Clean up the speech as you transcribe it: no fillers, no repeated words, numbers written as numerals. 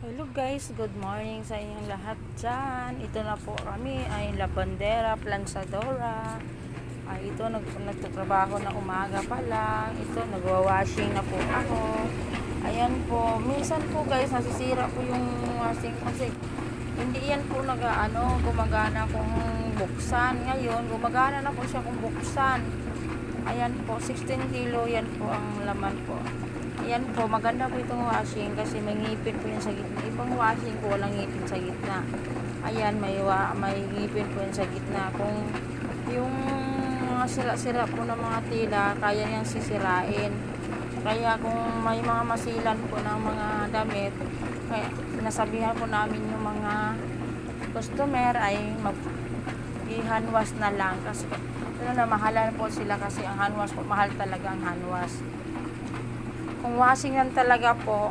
Hello guys, good morning sa inyong lahat dyan. Ito na po kami ay La Bandera, Plansadora. Ito nagtatrabaho na umaga pa lang. Ito nagwa-washing na po ako. Ayan po, minsan po guys nasisira po yung washing kasi hindi yan po gumagana kung buksan. Ngayon, gumagana na po siya kung buksan. Ayan po, 16 kilo yan po ang laman po. Ayan po, maganda po itong washing kasi may ngipin po yan sa gitna. Ibang washing po walang ngipin sa gitna. Ayan, may ngipin po yan sa gitna. Kung yung mga sira-sira po ng mga tila, kaya niyang sisirain. Kaya kung may mga masilan po ng mga damit, kaya sinasabihan po namin yung mga customer ay i-handwash na lang. Kasi mahalan po sila kasi ang handwash po, mahal talaga ang handwash. Kung washing lang talaga po,